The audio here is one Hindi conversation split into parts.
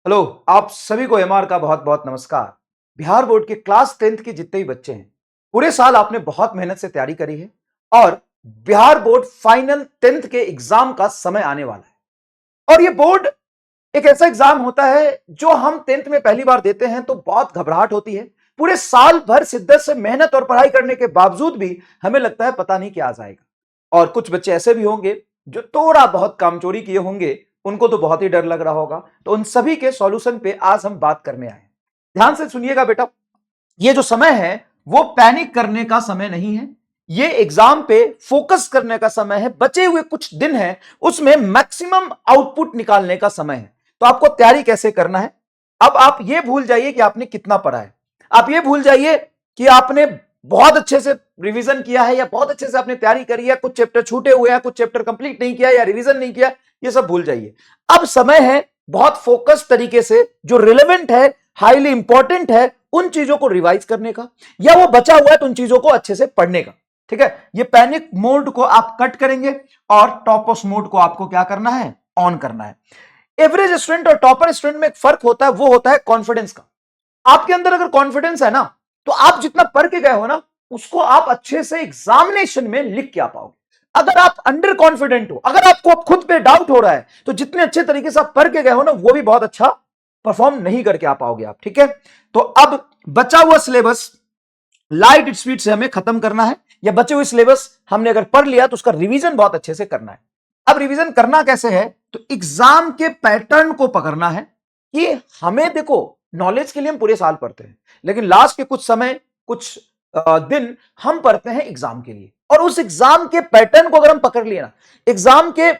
हेलो। आप सभी को एमआर का बहुत बहुत नमस्कार। बिहार बोर्ड के क्लास 10th के जितने भी बच्चे हैं, पूरे साल आपने बहुत मेहनत से तैयारी करी है और बिहार बोर्ड फाइनल 10th के एग्जाम का समय आने वाला है। और ये बोर्ड एक ऐसा एग्जाम होता है जो हम 10th में पहली बार देते हैं तो बहुत घबराहट होती है। पूरे साल भर शिद्दत से मेहनत और पढ़ाई करने के बावजूद भी हमें लगता है पता नहीं क्या आ जाएगा। और कुछ बच्चे ऐसे भी होंगे जो थोड़ा बहुत कामचोरी किए होंगे, उनको तो बहुत ही डर लग रहा होगा। तो उन सभी के सॉल्यूशन पे आज हम बात करने आए हैं। ध्यान से सुनिएगा बेटा, ये जो समय है वो पैनिक करने का समय नहीं है। ये एग्जाम पे फोकस करने का समय है। बचे हुए कुछ दिन हैं, उसमें मैक्सिमम आउटपुट निकालने का समय है। तो आपको तैयारी कैसे करना है? अब आप ये भूल जाइए कि आपने कितना पढ़ा है। आप ये भूल जाइए कि आपने बहुत अच्छे से रिवीजन किया है या बहुत अच्छे से आपने तैयारी करी है, कुछ चैप्टर छूटे हुए हैं, कुछ चैप्टर कंप्लीट नहीं किया या रिवीजन नहीं किया, ये सब भूल जाइए। अब समय है बहुत फोकस तरीके से, जो रिलेवेंट है, हाईली इंपॉर्टेंट है, उन चीजों को रिवाइज करने का, या वो बचा हुआ है तो उन चीजों को अच्छे से पढ़ने का। ठीक है, ये पैनिक मोड को आप कट करेंगे और टॉपर्स मोड को आपको क्या करना है? ऑन करना है। एवरेज स्टूडेंट और टॉपर स्टूडेंट में एक फर्क होता है, वो होता है कॉन्फिडेंस का। आपके अंदर अगर कॉन्फिडेंस है ना, तो आप जितना पढ़ के गए हो ना, उसको आप अच्छे से एग्जामिनेशन में लिख के आ पाओगे। अगर आप अंडर कॉन्फिडेंट हो, अगर आपको खुद पे डाउट हो रहा है, तो जितने अच्छे तरीके से आप पढ़ के गए हो ना, वो भी बहुत अच्छा परफॉर्म नहीं करके आ पाओगे आप। ठीक है, तो अब बचा हुआ सिलेबस लाइट स्पीड से हमें खत्म करना है, या बचे हुए सिलेबस हमने अगर पढ़ लिया तो उसका रिवीजन बहुत अच्छे से करना है। अब रिवीजन करना कैसे है? तो एग्जाम के पैटर्न को पकड़ना है कि हमें देखो, नॉलेज के लिए हम पूरे साल पढ़ते हैं, लेकिन लास्ट के कुछ समय, कुछ दिन हम पढ़ते हैं एग्जाम के लिए। और उस एग्जाम के पैटर्न को अगर हम पकड़ लिए ना, एग्जाम के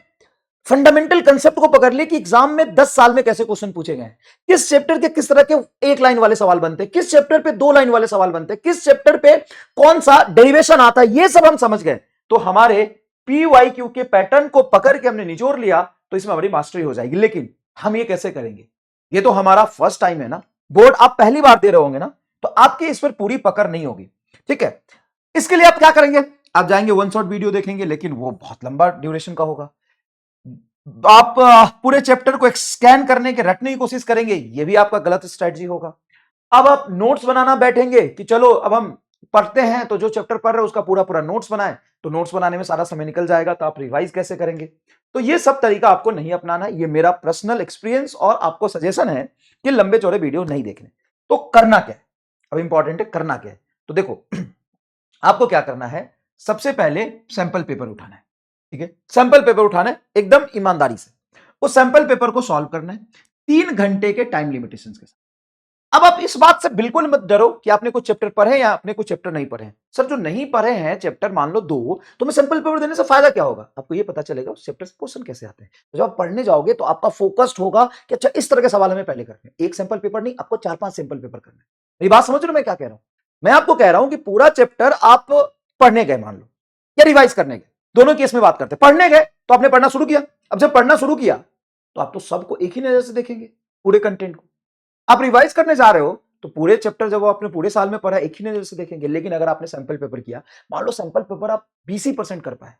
फंडामेंटल कंसेप्ट को पकड़ लिए कि एग्जाम में 10 साल में कैसे क्वेश्चन पूछे गए, किस चैप्टर के किस तरह के एक लाइन वाले सवाल बनते हैं, किस चैप्टर पे 2 लाइन वाले सवाल बनते हैं, किस चैप्टर पे कौन सा डेरिवेशन आता है, ये सब हम समझ गए, तो हमारे पीवाईक्यू के पैटर्न को पकड़ के हमने निचोड़ लिया, तो इसमें हमारी मास्टरी हो जाएगी। लेकिन हम ये कैसे करेंगे? ये तो हमारा फर्स्ट टाइम है ना, बोर्ड आप पहली बार दे रहे होंगे ना, तो आपकी इस पर पूरी पकड़ नहीं होगी। ठीक है, इसके लिए आप क्या करेंगे? आप जाएंगे वन शॉट वीडियो देखेंगे, लेकिन वो बहुत लंबा ड्यूरेशन का होगा। आप पूरे चैप्टर को स्कैन करने के रटने की कोशिश करेंगे, ये भी आपका गलत स्ट्रेटजी होगा। अब आप नोट्स बनाना बैठेंगे कि चलो अब हम पढ़ते हैं, तो जो चैप्टर पढ़ रहे हैं उसका पूरा पूरा नोट्स बनाएं, तो नोट्स बनाने में सारा समय निकल जाएगा, तो आप रिवाइज कैसे करेंगे? तो ये सब तरीका आपको नहीं अपनाना है। ये मेरा पर्सनल एक्सपीरियंस और आपको सजेशन है कि लंबे चौड़े वीडियो नहीं देखने। तो करना क्या है? अब इंपॉर्टेंट है करना क्या है। तो देखो आपको क्या करना है, सबसे पहले सैंपल पेपर उठाना है। ठीक है, सैंपल पेपर उठाना है एकदम ईमानदारी से। उस सैंपल पेपर को सॉल्व करना है 3 घंटे के टाइम लिमिटेशन के साथ। अब आप इस बात से बिल्कुल मत डरो कि आपने कुछ चैप्टर पढ़े या आपने कुछ चैप्टर नहीं पढ़े हैं। सर जो नहीं पढ़े हैं चैप्टर, मान लो 2, तो मैं सैंपल पेपर देने से फायदा क्या होगा? आपको ये पता चलेगा उस चैप्टर से क्वेश्चन कैसे आते हैं। तो जब आप पढ़ने जाओगे तो आपका फोकस्ड होगा कि अच्छा इस तरह के सवाल हमें पहले करने हैं। एक सैंपल पेपर नहीं, आपको 4-5 सैंपल पेपर करना है। मेरी बात समझ रहे हो मैं क्या कह रहा हूं? मैं आपको कह रहा हूं कि पूरा चैप्टर आप पढ़ने गए मान लो, या रिवाइज करने गए, दोनों केस में बात करते हैं। पढ़ने गए तो आपने पढ़ना शुरू किया। अब जब पढ़ना शुरू किया तो आप तो सबको एक ही नजर से देखेंगे, पूरे कंटेंट को। आप रिवाइज करने जा रहे हो तो पूरे चैप्टर जब आपने पूरे साल में पढ़ा एक ही नजर से देखेंगे। लेकिन अगर आपने सैंपल पेपर किया, मान लो सैंपल पेपर आप 20% कर पाए,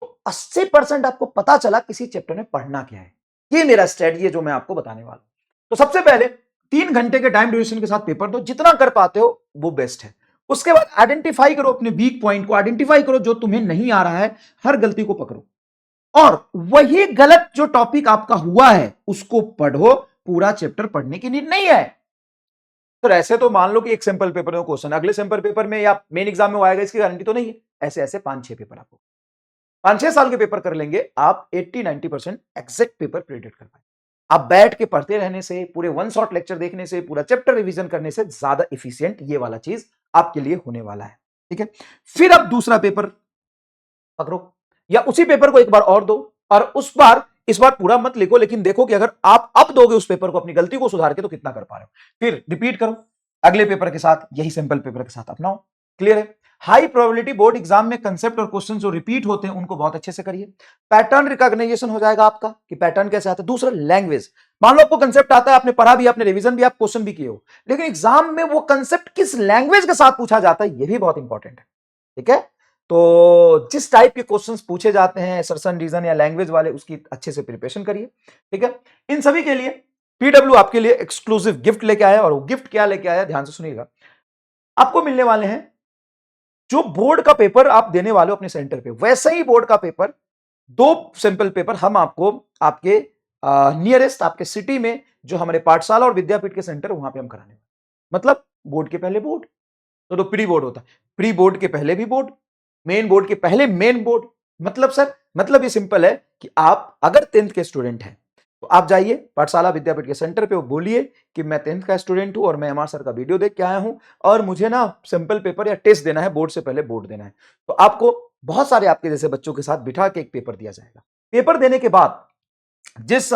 तो 80% आपको पता चला किसी चैप्टर में पढ़ना क्या है। ये मेरा स्ट्रेटजी है जो मैं आपको बताने वाला हूं। तो सबसे पहले 3 घंटे के टाइम ड्यूरेशन के साथ पेपर दो, जितना कर पाते हो वो बेस्ट है। उसके बाद आइडेंटिफाई करो अपने वीक पॉइंट को, आइडेंटिफाई करो जो तुम्हें नहीं आ रहा है, हर गलती को पकड़ो और वही गलत जो टॉपिक आपका हुआ है उसको पढ़ो। पूरा चैप्टर पढ़ने की नीड नहीं है। तो ऐसे तो मान लो कि एक सैंपल पेपर में क्वेश्चन, अगले सैंपल पेपर में या मेन एग्जाम में वो आएगा, इसकी गारंटी तो नहीं है। ऐसे ऐसे 5-6 पेपर, आपको 5-6 साल के पेपर कर लेंगे आप, 80-90% एग्जैक्ट पेपर प्रेडिक्ट कर पाए। आप बैठ के पढ़ते रहने से, पूरे वन शॉट लेक्चर देखने से, पूरा चैप्टर रिवीजन करने से ज्यादा इफिशियंट ये वाला चीज आपके लिए होने वाला है। ठीक है, फिर आप दूसरा पेपर पकड़ो, या उसी पेपर को एक बार और दो, और उस बार इस बार पूरा मत लिखो, लेकिन देखो कि अगर आप अब दोगे उस पेपर को अपनी गलती को सुधार के तो कितना कर पा रहे हो। फिर रिपीट करो अगले पेपर के साथ, यही सिंपल पेपर के साथ अपनाओ। क्लियर है? हाई प्रोबेबिलिटी बोर्ड एग्जाम में कंसेप्ट और क्वेश्चन जो रिपीट होते हैं उनको बहुत अच्छे से करिए। पैटर्न रिकॉग्नाइजेशन हो जाएगा आपका कि पैटर्न कैसे आता है। दूसरा लैंग्वेज, मान लो आपको कंसेप्ट आता है, आपने पढ़ा भी, आपने रिवीजन भी, आप क्वेश्चन भी किए हो, लेकिन एग्जाम में वो कंसेप्ट किस लैंग्वेज के साथ पूछा जाता है, ये भी बहुत इंपॉर्टेंट है। ठीक है, तो जिस टाइप के क्वेश्चंस पूछे जाते हैं, असर्शन, रीजन या लैंग्वेज वाले, उसकी अच्छे से प्रिपरेशन करिए। ठीक है, इन सभी के लिए पीडब्ल्यू आपके लिए एक्सक्लूसिव गिफ्ट लेके आया, और वो गिफ्ट क्या लेके आया ध्यान से सुनिएगा। आपको मिलने वाले हैं जो बोर्ड का पेपर आप देने वाले हो अपने सेंटर पे, वैसे ही बोर्ड का पेपर, 2 सैंपल पेपर हम आपको आपके नियरेस्ट आपके सिटी में जो हमारे पाठशाला और विद्यापीठ के सेंटर वहां पे हम कराने, मतलब बोर्ड के पहले बोर्ड, तो प्री बोर्ड होता है, प्री बोर्ड के पहले भी बोर्ड, मेन बोर्ड के पहले मेन बोर्ड। मतलब सर, मतलब ये सिंपल है कि आप अगर 10th के स्टूडेंट हैं तो आप जाइए पाठशाला विद्यापीठ के सेंटर पे, वो बोलिए कि मैं 10th का स्टूडेंट हूं और मैं एमआर सर का वीडियो देख के आया हूं और मुझे ना सिंपल पेपर या टेस्ट देना है, बोर्ड से पहले बोर्ड देना है। तो आपको बहुत सारे आपके जैसे बच्चों के साथ बिठा के एक पेपर दिया जाएगा। पेपर देने के बाद जिस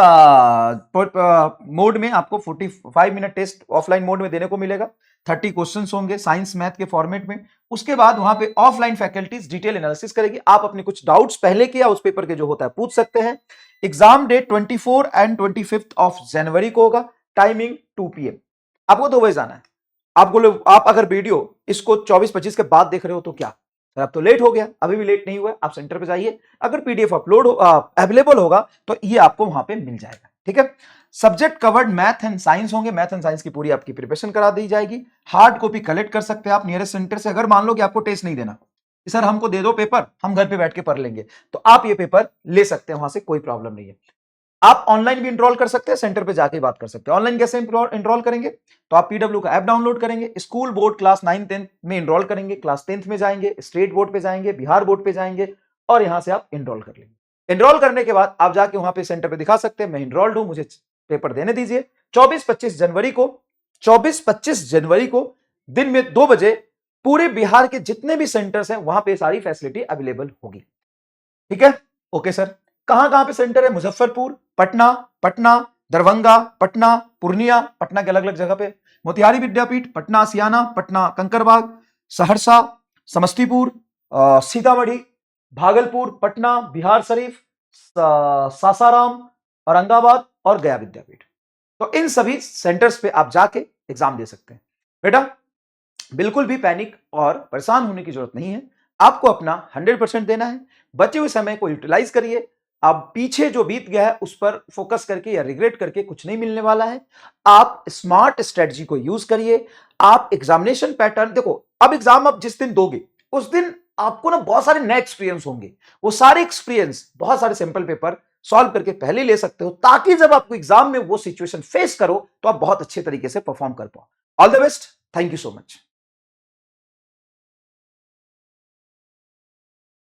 मोड में आपको 45 मिनट टेस्ट ऑफलाइन मोड में देने को मिलेगा, 30 क्वेश्चंस होंगे साइंस मैथ के फॉर्मेट में। उसके बाद वहां पे ऑफलाइन फैकल्टीज डिटेल एनालिसिस करेगी, आप अपने कुछ डाउट्स पहले के या उस पेपर के जो होता है पूछ सकते हैं। Exam date 24 and 25 of January को होगा, टाइमिंग 2 PM। आपको 2 बजे जाना है। आप अगर वीडियो इसको 24-25 के बाद देख रहे हो तो क्या अब तो लेट हो गया, अभी भी लेट नहीं हुआ, आप सेंटर पे जाइए, अगर पीडीएफ अपलोड अवेलेबल होगा तो ये आपको वहां पे मिल जाएगा, ठीक है। Subject covered math and science होंगे, मैथ एंड साइंस की पूरी आपकी प्रिपरेशन करा दी जाएगी। हार्ड कॉपी कलेक्ट कर सकते हैं आप नियरेस्ट सेंटर से। अगर मान लो कि आपको टेस्ट नहीं देना, सर हमको दे दो पेपर, हम घर पे बैठ के पढ़ लेंगे, तो आप ये पेपर ले सकते हैं वहां से, कोई प्रॉब्लम नहीं है। आप ऑनलाइन भी इनरोल कर सकते हैं, सेंटर पे जाके बात कर सकते हैं। ऑनलाइन कैसे इनरोल करेंगे, तो आप पीडब्ल्यू का ऐप डाउनलोड करेंगे, स्कूल बोर्ड क्लास 9 10 में इनरोल करेंगे, क्लास 10th में जाएंगे, स्टेट बोर्ड पे जाएंगे, बिहार बोर्ड पे जाएंगे और यहां से आप इनरोल कर लेंगे। इनरोल करने के बाद आप जाके वहां पे सेंटर पे दिखा सकते हैं मैं इनरोल्ड हूं, मुझे पेपर देने दीजिए। 24-25 जनवरी को दिन में 2 बजे पूरे बिहार के जितने भी सेंटर्स हैं वहां पे सारी फैसिलिटी अवेलेबल होगी, ठीक है। ओके सर, कहां पे सेंटर है? मुजफ्फरपुर, पटना, दरभंगा, पटना, पूर्णिया, पटना के अलग अलग जगह पे, मोतिहारी विद्यापीठ, पटना सियाना, पटना कंकरबाग, सहरसा, समस्तीपुर, सीतामढ़ी, भागलपुर, पटना, बिहार शरीफ, सासाराम, औरंगाबाद और गया विद्यापीठ। तो इन सभी सेंटर्स पे आप जाके एग्जाम दे सकते हैं। बेटा बिल्कुल भी पैनिक और परेशान होने की जरूरत नहीं है, आपको अपना 100% देना है। बचे हुए समय को यूटिलाइज करिए। अब पीछे जो बीत गया है उस पर फोकस करके या रिग्रेट करके कुछ नहीं मिलने वाला है। आप स्मार्ट स्ट्रेटजी को यूज करिए। आप एग्जामिनेशन पैटर्न देखो, अब एग्जाम आप जिस दिन दोगे उस दिन आपको ना बहुत सारे नए एक्सपीरियंस होंगे, वो सारे एक्सपीरियंस बहुत सारे सिंपल पेपर सॉल्व करके पहले ले सकते हो, ताकि जब आपको एग्जाम में वो सिचुएशन फेस करो तो आप बहुत अच्छे तरीके से परफॉर्म कर पाओ। All the best, thank you so much.